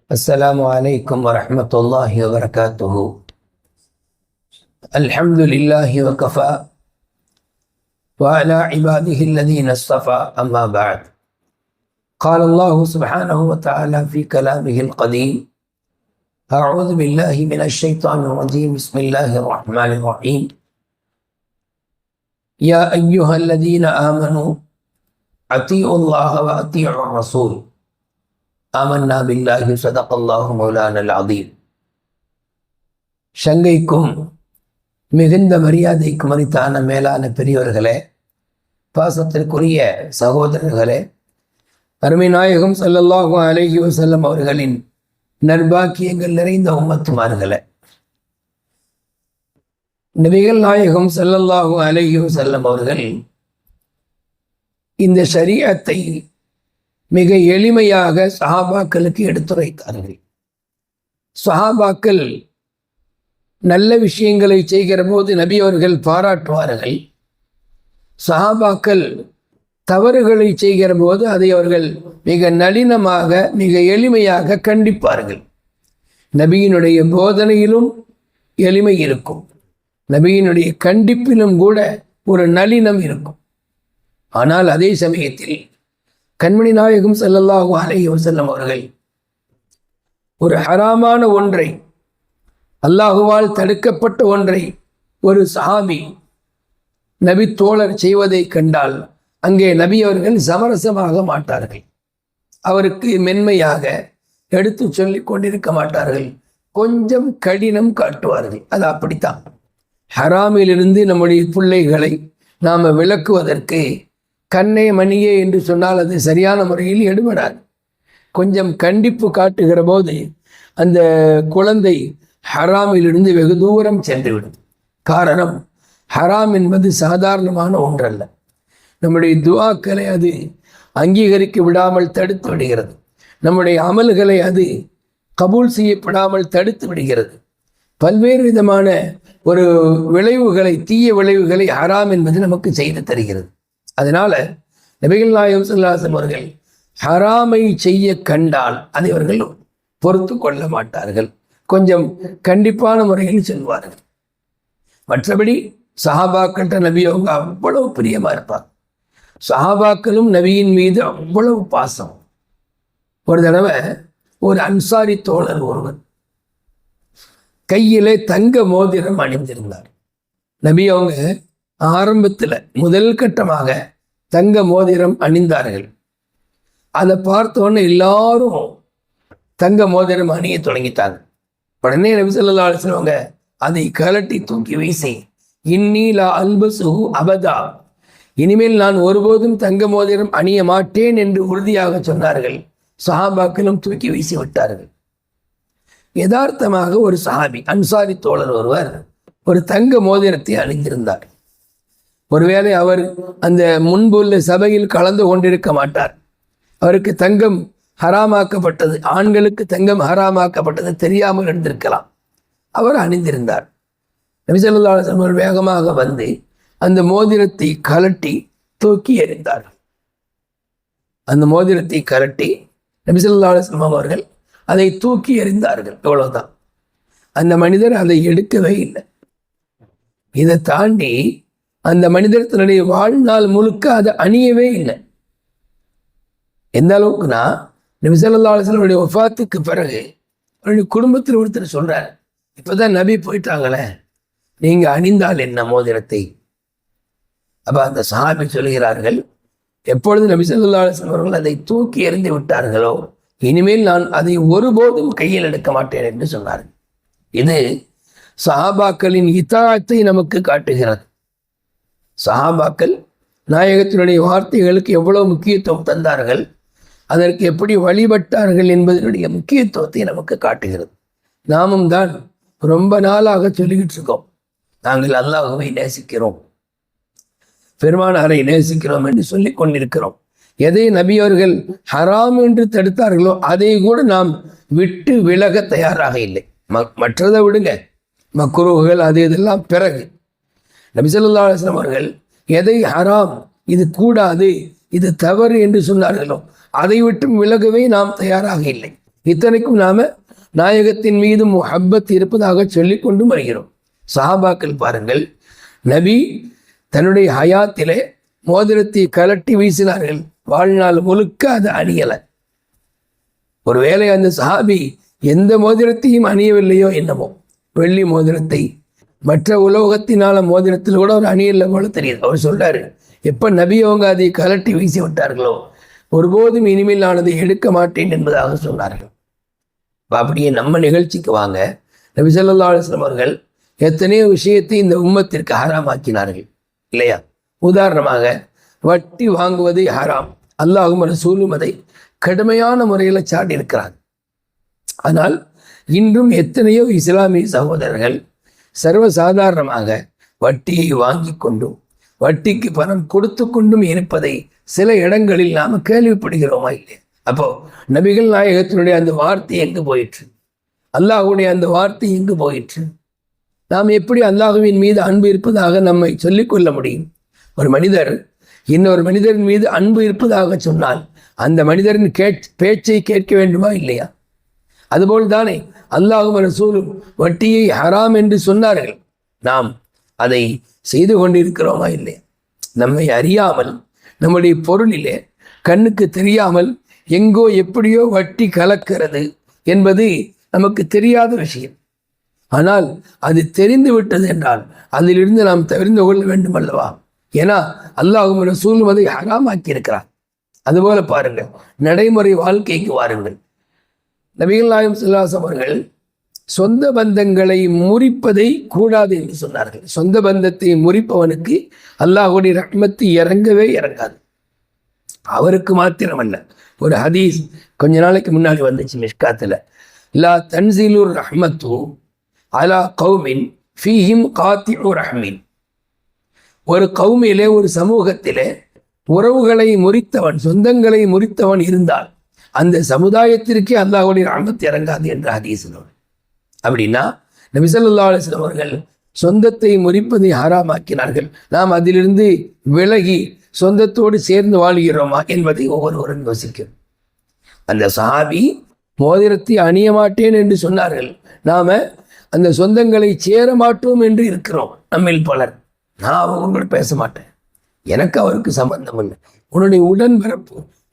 السلام عليكم ورحمة الله وبركاته. الحمد لله وكفى وعلى عباده الذين اصطفى، أما بعد. قال الله سبحانه وتعالى في كلامه القديم: أعوذ بالله من الشيطان الرجيم، بسم الله الرحمن الرحيم. يا أيها الذين آمنوا أطيعوا الله وأطيعوا الرسول ஆமன்னா பில்லாஹி ஸதகல்லாஹு மௌலானல் அதீம். சங்கைக்கும் மிகுந்த மரியாதைக்கும் மரித்தான மேலான பெரியவர்களே, பாசத்திற்குரிய சகோதரர்களே, அருமை நாயகம் ஸல்லல்லாஹு அலைஹி வஸல்லம் அவர்களின் நற்பாக்கியங்கள் நிறைந்த உம்மத்துமார்களே, நபிகள் நாயகம் ஸல்லல்லாஹு அலைஹி வஸல்லம் அவர்கள் இந்த ஷரீஅத்தை மிக எளிமையாக சஹாபாக்களுக்கு எடுத்துரைத்தார்கள். சஹாபாக்கள் நல்ல விஷயங்களை செய்கிற போது நபி அவர்கள் பாராட்டுவார்கள். சஹாபாக்கள் தவறுகளை செய்கிற போது அதை அவர்கள் மிக நளினமாக மிக எளிமையாக கண்டிப்பார்கள். நபியினுடைய போதனையிலும் எளிமை இருக்கும், நபியினுடைய கண்டிப்பிலும் கூட ஒரு நளினம் இருக்கும். ஆனால் அதே சமயத்தில் கண்மணி நாயகம் ஸல்லல்லாஹு அலைஹி வஸல்லம் அவர்கள் ஒரு ஹராமான ஒன்றை, அல்லாஹுவால் தடுக்கப்பட்ட ஒன்றை ஒரு சஹாபி நபி தோழர் செய்வதை கண்டால் அங்கே நபி அவர்கள் சமரசமாக மாட்டார்கள். அவருக்கு மென்மையாக எடுத்து சொல்லி கொண்டிருக்க மாட்டார்கள், கொஞ்சம் கடினம் காட்டுவார்கள். அது அப்படித்தான். ஹராமிலிருந்து நம்முடைய பிள்ளைகளை நாம் விளக்குவதற்கு கண்ணே மணியே என்று சொன்னால் அது சரியான முறையில் எடுபடாது. கொஞ்சம் கண்டிப்பு காட்டுகிற போது அந்த குழந்தை ஹராமிலிருந்து வெகு தூரம் சென்றுவிடும். காரணம், ஹராம் என்பது சாதாரணமான ஒன்றல்ல. நம்முடைய துஆக்களை அது அங்கீகரிக்க விடாமல் தடுத்து விடுகிறது. நம்முடைய அமல்களை அது கபூல் செய்யப்படாமல் தடுத்து விடுகிறது. பல்வேறு விதமான ஒரு விளைவுகளை, தீய விளைவுகளை ஹராம் என்பது நமக்கு செய்து தருகிறது. அதனால நபிகள் நாயகம் ஸல்லல்லாஹு அலைஹி வஸல்லம் அவர்கள் ஹராமை செய்ய கண்டால் அதை அவர்கள் பொறுத்து கொள்ள மாட்டார்கள், கொஞ்சம் கண்டிப்பான முறையில் சொல்வார்கள். மற்றபடி சஹாபாக்கள்கிட்ட நபி அவங்க அவ்வளவு பிரியமா இருப்பார். சஹாபாக்களும் நபியின் மீது அவ்வளவு பாசம். ஒரு தடவை ஒரு அன்சாரி தோழர் ஒருவர் கையிலே தங்க மோதிரம் அணிந்திருந்தார். நபி அவங்க ஆரம்பத்தில் முதல் கட்டமாக தங்க மோதிரம் அணிந்தார்கள். அதை பார்த்தோன்னே எல்லாரும் தங்க மோதிரம் அணிய தொடங்கிட்டாங்க. உடனே நபி ஸல்லல்லாஹு அலைஹி வஸல்லம் அதை கலட்டி தூக்கி வீசி, இன்னி லா அல்பஸுஹு அபதா, இனிமேல் நான் ஒருபோதும் தங்க மோதிரம் அணிய மாட்டேன் என்று உறுதியாக சொன்னார்கள். சஹாபாக்களும் தூக்கி வீசி விட்டார்கள். யதார்த்தமாக ஒரு சஹாபி, அன்சாரி தோழர் ஒருவர் ஒரு தங்க மோதிரத்தை அணிந்திருந்தார். ஒருவேளை அவர் அந்த முன்புள்ள சபையில் கலந்து கொண்டிருக்க மாட்டார். அவருக்கு தங்கம் ஹராமாக்கப்பட்டது, ஆண்களுக்கு தங்கம் ஹராமாக்கப்பட்டது தெரியாமல் இருந்திருக்கலாம். அவர் அணிந்திருந்தார். நபி ஸல்லல்லாஹு அலைஹி வஸல்லம் வேகமாக வந்து அந்த மோதிரத்தை கலட்டி தூக்கி எறிந்தார். அந்த மோதிரத்தை கலட்டி நபி ஸல்லல்லாஹு அலைஹி வஸல்லம் அவர்கள் அதை தூக்கி எறிந்தார்கள். அவ்வளவுதான். அந்த மனிதர் அதை எடுக்கவே இல்லை. இதை தாண்டி அந்த மனிதர் தன்னுடைய வாழ்நாள் முழுக்க அதை அணியவே இல்லை. எந்த அளவுக்குன்னா, நபி ஸல்லல்லாஹு அலைஹி வஸல்லம் வஃபாத்துக்கு பிறகு அவருடைய குடும்பத்தில் ஒருத்தர் சொல்றார், இப்போதான் நபி போயிட்டாங்களே, நீங்க அணிந்தால் என்ன மோதிரத்தை? அப்ப அந்த சஹாபி சொல்கிறார்கள், எப்பொழுது நபி ஸல்லல்லாஹு அலைஹி வஸல்லம் அவர்கள் அதை தூக்கி எறிந்து விட்டார்களோ, இனிமேல் நான் அதை ஒருபோதும் கையில் எடுக்க மாட்டேன் என்று சொன்னார்கள். இது சஹாபாக்களின் இத்தாஅத்தை நமக்கு காட்டுகிறது. சஹாபாக்கள் நாயகத்தினுடைய வார்த்தைகளுக்கு எவ்வளவு முக்கியத்துவம் தந்தார்கள், அதற்கு எப்படி வழிபட்டார்கள் என்பதனுடைய முக்கியத்துவத்தை நமக்கு காட்டுகிறது. நாமும் தான் ரொம்ப நாளாக சொல்லிக்கிட்டு இருக்கோம், நாங்கள் அல்லாஹ்வை நேசிக்கிறோம், பெருமானாரை நேசிக்கிறோம் என்று சொல்லி கொண்டிருக்கிறோம். எதை நபி அவர்கள் ஹராம் என்று தடுத்தார்களோ அதை கூட நாம் விட்டு விலக தயாராக இல்லை. மற்றதை விடுங்க, மக்ரூஹ்கள் அது இதெல்லாம் பிறகு. நபி ஸல்லல்லாஹு அலைஹி வஸல்லம் அவர்கள் எதை ஹராம், இது கூடாது, இது தவறு என்று சொன்னார்களோ அதை விட்டும் விலகவே நாம் தயாராக இல்லை. இத்தனைக்கும் நாம நாயகத்தின் மீது முஹப்பத் இருப்பதாக சொல்லிக் கொண்டும் வருகிறோம். சஹாபாக்கள் பாருங்கள், நபி தன்னுடைய ஹயாத்திலே மோதிரத்தை கலட்டி வீசினார்கள், வாழ்நாள் முழுக்க அது அணியலை. ஒருவேளை அந்த சஹாபி எந்த மோதிரத்தையும் அணியவில்லையோ என்னமோ, வெள்ளி மோதிரத்தை மற்ற உலோகத்தினால மோதிரத்தில் கூட ஒரு அணியல்ல போல தெரியுது. அவர் சொல்றாரு, எப்ப நபி அவங்க அதை கலட்டி வீசி விட்டார்களோ ஒருபோதும் இனிமேல் ஆனதை எடுக்க மாட்டேன் என்பதாக சொன்னார்கள். அப்படியே நம்ம நிகழ்ச்சிக்கு வாங்க. நபி ஸல்லல்லாஹு அலைஹி வஸல்லம் அவர்கள் எத்தனையோ விஷயத்தை இந்த உம்மத்திற்கு ஹராமாக்கினார்கள் இல்லையா? உதாரணமாக வட்டி வாங்குவதை ஹராம், அல்லாஹும் ரசூலும் அதை கடுமையான முறையில் சாடி இருக்கிறார். ஆனால் இன்றும் எத்தனையோ இஸ்லாமிய சகோதரர்கள் சர்வசாதாரணமாக வட்டியை வாங்கி கொண்டும் வட்டிக்கு பணம் கொடுத்து கொண்டும் இருப்பதை சில இடங்களில் நாம் கேள்விப்படுகிறோமா இல்லையா? அப்போ நபிகள் நாயகத்தினுடைய அந்த வார்த்தை எங்கு போயிற்று? அல்லாஹுடைய அந்த வார்த்தை எங்கு போயிற்று? நாம் எப்படி அல்லாஹுவின் மீது அன்பு இருப்பதாக நம்மை சொல்லிக்கொள்ள முடியும்? ஒரு மனிதர் இன்னொரு மனிதரின் மீது அன்பு இருப்பதாக சொன்னால் அந்த மனிதரின் பேச்சை கேட்க வேண்டுமா இல்லையா? அதுபோல் தானே அல்லாஹும் ரசூலும் வட்டியை ஹராம் என்று சொன்னார்கள், நாம் அதை செய்து கொண்டிருக்கிறோமா இல்லையா? நம்மை அறியாமல் நம்முடைய பொருளிலே கண்ணுக்கு தெரியாமல் எங்கோ எப்படியோ வட்டி கலக்கிறது என்பது நமக்கு தெரியாத விஷயம். ஆனால் அது தெரிந்து விட்டது என்றால் அதிலிருந்து நாம் தவிர்த்து கொள்ள வேண்டும் அல்லவா? ஏன்னா அல்லாஹும் ரசூலும் அதை ஹராமாக்கி இருக்கிறார். அதுபோல பாருங்கள், நடைமுறை வாழ்க்கைக்கு வாருங்கள். நபிகள் நாயகம் ஸல்லல்லாஹு அலைஹி வஸல்லம் அவர்கள் சொந்த பந்தங்களை முறிப்பதை கூடாது என்று சொன்னார்கள். சொந்த பந்தத்தை முறிப்பவனுக்கு அல்லாஹுடைய ரஹ்மத்து இறங்கவே இறங்காது. அவருக்கு மாத்திரமல்ல, ஒரு ஹதீஸ் கொஞ்ச நாளைக்கு முன்னாடி வந்துச்சு மிஷ்காத்துல, லா தன்சிலுர் ரஹ்மத்து அலா கௌமின் ஃபீஹிம் காத்திஉ ரஹ்மின். ஒரு கௌமிலே, ஒரு சமூகத்திலே உறவுகளை முறித்தவன், சொந்தங்களை முறித்தவன் இருந்தால் அந்த சமுதாயத்திற்கே அல்லாஹுடைய ரஹ்மத் இறங்காது என்ற ஹதீஸினோடு. அப்படின்னா நபி ஸல்லல்லாஹு அலைஹி வஸல்லம் அவர்கள் சொந்தத்தை முறிப்பதை ஹராமாக்கினார்கள். நாம் அதிலிருந்து விலகி சொந்தத்தோடு சேர்ந்து வாழ்கிறோமா என்பதை ஒவ்வொருவரும் யோசிக்கும். அந்த சஹாபி மோதிரத்தை அணிய மாட்டேன் என்று சொன்னார்கள், நாம அந்த சொந்தங்களை சேர மாட்டோம் என்று இருக்கிறோம். நம்மில் பலர், நான் அவங்களோட பேச மாட்டேன், எனக்கு அவருக்கு சம்பந்தம் இல்லை, உன்னுடைய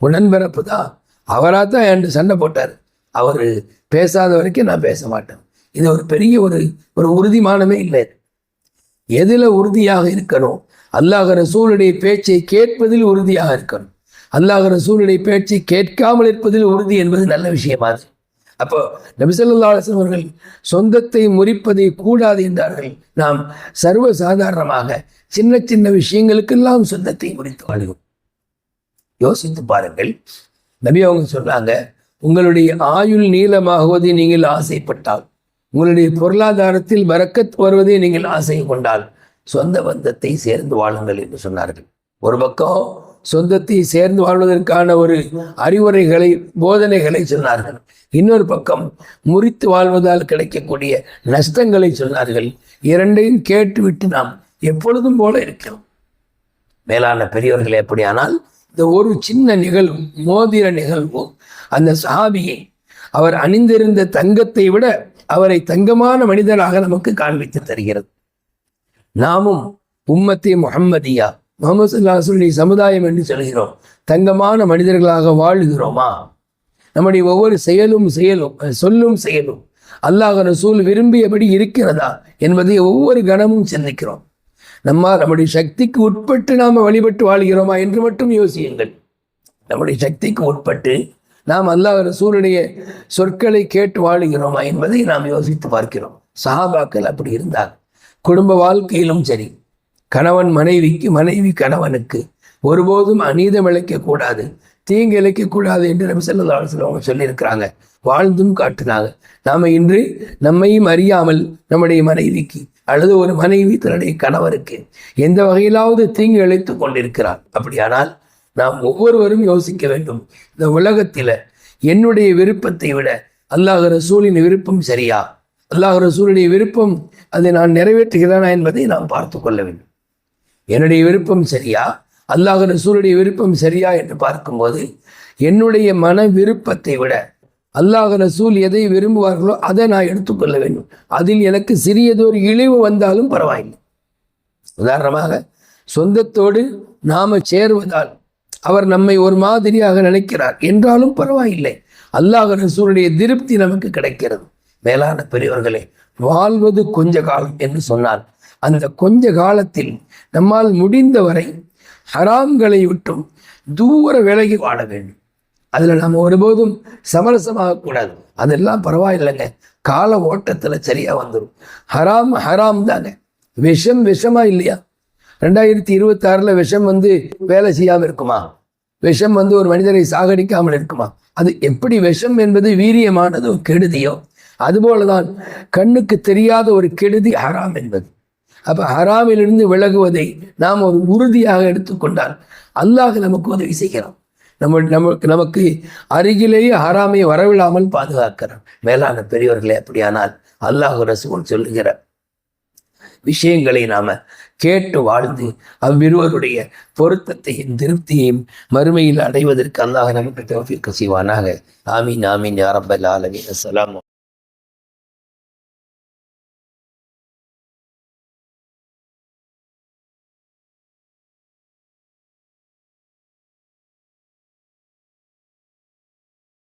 உடன்பிறப்பு தான், அவராக தான் என்கிட்ட சண்டை போட்டார், அவர் பேசாத வரைக்கும் நான் பேச மாட்டேன். இது ஒரு பெரிய ஒரு உறுதிமானமே இல்லை. எதில் உறுதியாக இருக்கணும்? அல்லாஹ் ரசூலுடைய பேச்சை கேட்பதில் உறுதியாக இருக்கணும். அல்லாஹ் ரசூலுடைய பேச்சை கேட்காமல் இருப்பதில் உறுதி என்பது நல்ல விஷயமாது. அப்போ நபி ஸல்லல்லாஹு அலைஹி வஸல்லம் அவர்கள் சொந்தத்தை முறிப்பதை கூடாது என்றார்கள். நாம் சர்வசாதாரணமாக சின்ன சின்ன விஷயங்களுக்கெல்லாம் சொந்தத்தை முறித்து வாழ்கிறோம். யோசித்து பாருங்கள். நபி அவங்க சொல்றாங்க, உங்களுடைய ஆயுள் நீளமாகுவதை நீங்கள் ஆசைப்பட்டால், உங்களுடைய பொருளாதாரத்தில் பரக்கத் வருவதை நீங்கள் ஆசை கொண்டால் சொந்த பந்தத்தை சேர்ந்து வாழுங்கள் என்று சொன்னார்கள். ஒரு பக்கம் சொந்தத்தை சேர்ந்து வாழ்வதற்கான ஒரு அறிவுரைகளை, போதனைகளை சொன்னார்கள். இன்னொரு பக்கம் முறித்து வாழ்வதால் கிடைக்கக்கூடிய நஷ்டங்களை சொன்னார்கள். இரண்டையும் கேட்டுவிட்டு நாம் எப்பொழுதும் போல இருக்கிறோம். மேலான பெரியவர்கள், எப்படியானால் இந்த ஒரு சின்ன நிகழ்வு, மோதிர நிகழ்வு, அந்த சஹாபியை அவர் அணிந்திருந்த தங்கத்தை விட அவரை தங்கமான மனிதராக நமக்கு காண்பித்து தருகிறது. நாமும் உம்மத்தி முஹம்மதியா, முஹம்மது ஸல்லல்லாஹு அலைஹி வஸல்லம் சமுதாயம் என்று சொல்கிறோம், தங்கமான மனிதர்களாக வாழுகிறோமா? நம்முடைய ஒவ்வொரு சொல்லும் செயலும் அல்லாஹ் ரசூல் விரும்பியபடி இருக்கிறதா என்பதை ஒவ்வொரு கணமும் சிந்திக்கிறோம். நம்முடைய சக்திக்கு உட்பட்டு நாம் வழிபட்டு வாழ்கிறோமா என்று மட்டும் யோசியுங்கள். நம்முடைய சக்திக்கு உட்பட்டு நாம் அல்லாஹ் ரசூலுடைய சொற்களை கேட்டு வாழுகிறோமா என்பதை நாம் யோசித்து பார்க்கிறோம். சஹாபாக்கள் அப்படி இருந்தார். குடும்ப வாழ்க்கையிலும் சரி, கணவன் மனைவிக்கு, மனைவி கணவனுக்கு ஒருபோதும் அநீதம் இழைக்கக்கூடாது, தீங்கு இழைக்கக்கூடாது என்று நபி ஸல்லல்லாஹு அலைஹி வஸல்லம் அவங்க சொல்லியிருக்கிறாங்க, வாழ்ந்தும் காட்டினாங்க. நாம் இன்று நம்மையும் அறியாமல் நம்முடைய மனைவிக்கு அல்லது ஒரு மனைவி தன்னுடைய கணவருக்கு எந்த வகையிலாவது தீங்கு இழைத்து கொண்டிருக்கிறார். அப்படியானால் நாம் ஒவ்வொருவரும் யோசிக்க வேண்டும், இந்த உலகத்தில் என்னுடைய விருப்பத்தை விட அல்லாஹ் ரசூலின் விருப்பம் சரியா, அல்லாஹ் ரசூலுடைய விருப்பம் அதை நான் நிறைவேற்றுகிறேனா என்பதை நாம் பார்த்து கொள்ள வேண்டும். என்னுடைய விருப்பம் சரியா, அல்லாஹ் ரசூலுடைய விருப்பம் சரியா என்று பார்க்கும்போது என்னுடைய மன விருப்பத்தை விட அல்லாஹ் ரசூல் எதை விரும்புவார்களோ அதை நான் எடுத்துக்கொள்ள வேண்டும். அதில் எனக்கு சிறியதொரு இழிவு வந்தாலும் பரவாயில்லை. உதாரணமாக, சொந்தத்தோடு நாம சேருவதால் அவர் நம்மை ஒரு மாதிரியாக நினைக்கிறார் என்றாலும் பரவாயில்லை. அல்லாஹ் ரசூலுடைய திருப்தி நமக்கு கிடைக்கிறது. மேலான பெரியவர்களே, வாழ்வது கொஞ்ச காலம் என்று சொன்னால் அந்த கொஞ்ச காலத்தில் நம்மால் முடிந்தவரை ஹராம்களை விட்டும் தூர விலகி வாழ வேண்டும். அதில் நம்ம ஒருபோதும் சமரசமாகக்கூடாது. அதெல்லாம் பரவாயில்லைங்க, கால ஓட்டத்தில் சரியாக வந்துடும். ஹராம் ஹராம் தாங்க. விஷம் விஷமா இல்லையா? 2026 விஷம் வேலை செய்யாமல் இருக்குமா? விஷம் ஒரு மனிதரை சாகடிக்காமல் இருக்குமா? அது எப்படி விஷம் என்பது வீரியமானதோ கெடுதியோ, அதுபோலதான் கண்ணுக்கு தெரியாத ஒரு கெடுதி ஹராம் என்பது. அப்ப ஹராமிலிருந்து விலகுவதை நாம் ஒரு உறுதியாக எடுத்துக்கொண்டால் அல்லாஹ் நமக்கு உதவி செய்கிறான். நமக்கு அருகிலேயே ஹராமை வரவிடாமல் பாதுகாக்கிறான். மேலான பெரியவர்களே, அப்படியானால் அல்லாஹ் ரசூல் சொல்லுகிற விஷயங்களை நாம கேட்டு வாழ்ந்து அவ்விருவருடைய பொருத்தத்தையும் திருப்தியையும் மறுமையில் அடைவதற்கு அல்லாஹ் நமக்கு தௌஃபீக் செய்வானாக. ஆமீன் ஆமீன் யா ரப்பல் ஆலமீன். அஸ்ஸலாமு